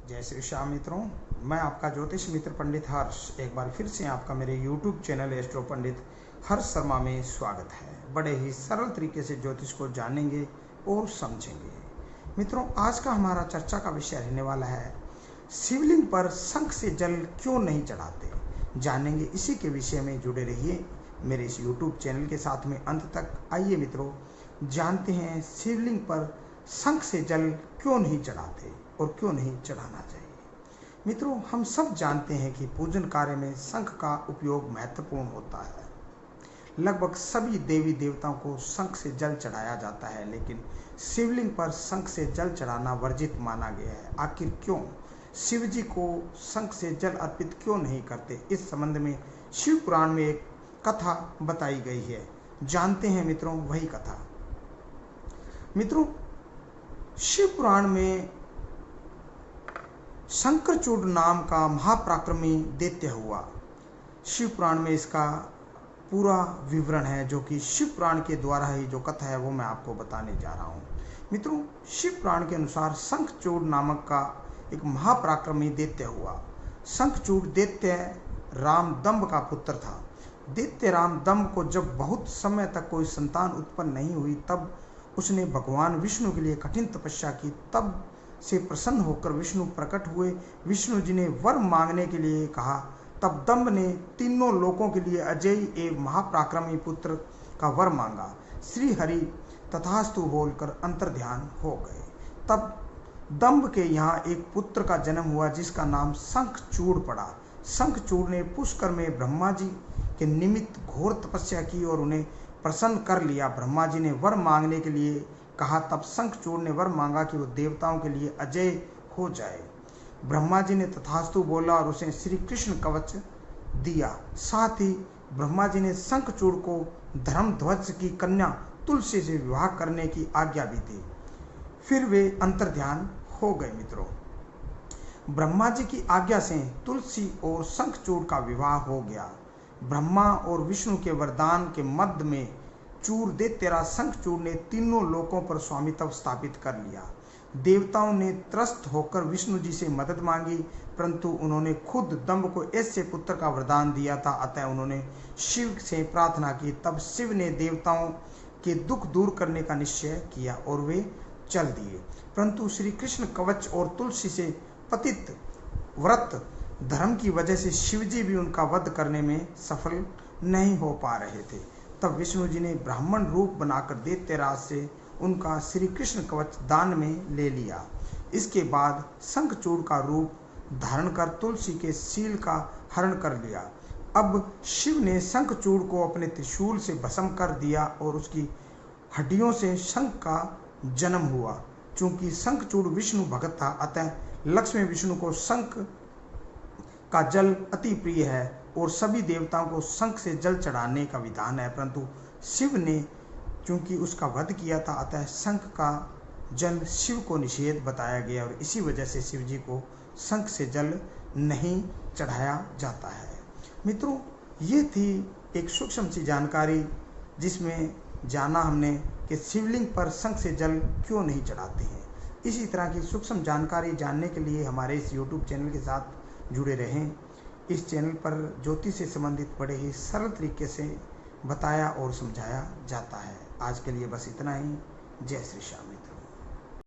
जय श्री श्याम मित्रों, मैं आपका ज्योतिष मित्र पंडित हर्ष एक बार फिर से आपका मेरे YouTube चैनल एस्ट्रो पंडित हर्ष शर्मा में स्वागत है। बड़े ही सरल तरीके से ज्योतिष को जानेंगे और समझेंगे। मित्रों, आज का हमारा चर्चा का विषय रहने वाला है शिवलिंग पर शंख से जल क्यों नहीं चढ़ाते। जानेंगे, इसी के विषय में जुड़े रहिए मेरे इस YouTube चैनल के साथ में अंत तक। आइए मित्रों, जानते हैं शिवलिंग पर शंख से जल क्यों नहीं चढ़ाते और क्यों नहीं चढ़ाना चाहिए। मित्रों, हम सब जानते हैं कि पूजन कार्य में शंख का उपयोग महत्वपूर्ण होता है। लगभग सभी देवी देवताओं को शंख से जल चढ़ाया जाता है, लेकिन शिवलिंग पर शंख से जल चढ़ाना वर्जित माना गया है। आखिर क्यों? शिव जी को शंख से जल अर्पित क्यों नहीं करते? इस संबंध में शिव पुराण में एक कथा बताई गई है। जानते हैं मित्रों वही कथा। मित्रों, शिव पुराण में शंकरचूड़ नाम का महापराक्रमी दैत्य हुआ। शिव पुराण में इसका पूरा विवरण है, जो कि शिव पुराण के द्वारा ही जो कथा है वो मैं आपको बताने जा रहा हूँ। मित्रों, शिव पुराण के अनुसार शंखचूड़ नामक का एक महापराक्रमी दैत्य हुआ। शंखचूड़ दैत्य रामदंभ का पुत्र था। दैत्य रामदंभ को जब बहुत समय तक कोई संतान उत्पन्न नहीं हुई, तब उसने भगवान विष्णु के लिए कठिन तपस्या की। तब से प्रसन्न होकर विष्णु प्रकट हुए। विष्णु जी ने वर मांगने के लिए कहा। तब दंभ ने तीनों लोकों के लिए अजय एवं महापराक्रमी पुत्र का वर मांगा। श्री हरि तथास्तु बोलकर अंतर्ध्यान हो गए। तब दंभ के यहाँ एक पुत्र का जन्म हुआ, जिसका नाम शंखचूड़ पड़ा। शंखचूड़ ने पुष्कर में ब्रह्मा जी के निमित्त घोर तपस्या की और उन्हें प्रसन्न कर लिया। ब्रह्मा जी ने वर मांगने के लिए कहा। तब शंखचूड़ ने वर मांगा कि वो देवताओं के लिए अजय हो जाए। ब्रह्मा जी ने तथास्तु बोला और उसे श्री कृष्ण कवच दिया। साथ ही ब्रह्मा जी ने शंखचूड़ को धर्मध्वज की कन्या तुलसी से विवाह करने की आज्ञा भी दी। फिर वे अंतर्ध्यान हो गए। मित्रों, ब्रह्मा जी की आज्ञा से तुलसी और शंखचूड़ का विवाह हो गया। ब्रह्मा और विष्णु के वरदान के मध्य में चूर दैत्यराज शंखचूड़ ने तीनों लोकों पर स्वामित्व स्थापित कर लिया। देवताओं ने त्रस्त होकर विष्णु जी से मदद मांगी, परंतु उन्होंने खुद दंभ को ऐसे पुत्र का वरदान दिया था। अतः उन्होंने शिव से प्रार्थना की। तब शिव ने देवताओं के दुख दूर करने का निश्चय किया और वे चल दिए। परंतु श्री कृष्ण कवच और तुलसी से पतित व्रत धर्म की वजह से शिवजी भी उनका वध करने में सफल नहीं हो पा रहे थे। तब विष्णु जी ने ब्राह्मण रूप बनाकर दैत्यराज से उनका श्री कृष्ण कवच दान में ले लिया। इसके बाद शंखचूड़ का रूप धारण कर तुलसी के शील का हरण कर लिया। अब शिव ने शंखचूड़ को अपने त्रिशूल से भस्म कर दिया और उसकी हड्डियों से शंख का जन्म हुआ। चूंकि शंखचूड़ विष्णु भक्त था, अतः लक्ष्मी विष्णु को शंख का जल अति प्रिय है और सभी देवताओं को शंख से जल चढ़ाने का विधान है। परंतु शिव ने चूंकि उसका वध किया था, अतः शंख का जल शिव को निषेध बताया गया और इसी वजह से शिव जी को शंख से जल नहीं चढ़ाया जाता है। मित्रों, ये थी एक सूक्ष्म सी जानकारी, जिसमें जाना हमने कि शिवलिंग पर शंख से जल क्यों नहीं चढ़ाते हैं। इसी तरह की सूक्ष्म जानकारी जानने के लिए हमारे इस YouTube चैनल के साथ जुड़े रहें। इस चैनल पर ज्योतिष से संबंधित बड़े ही सरल तरीके से बताया और समझाया जाता है। आज के लिए बस इतना ही। जय श्री श्याम।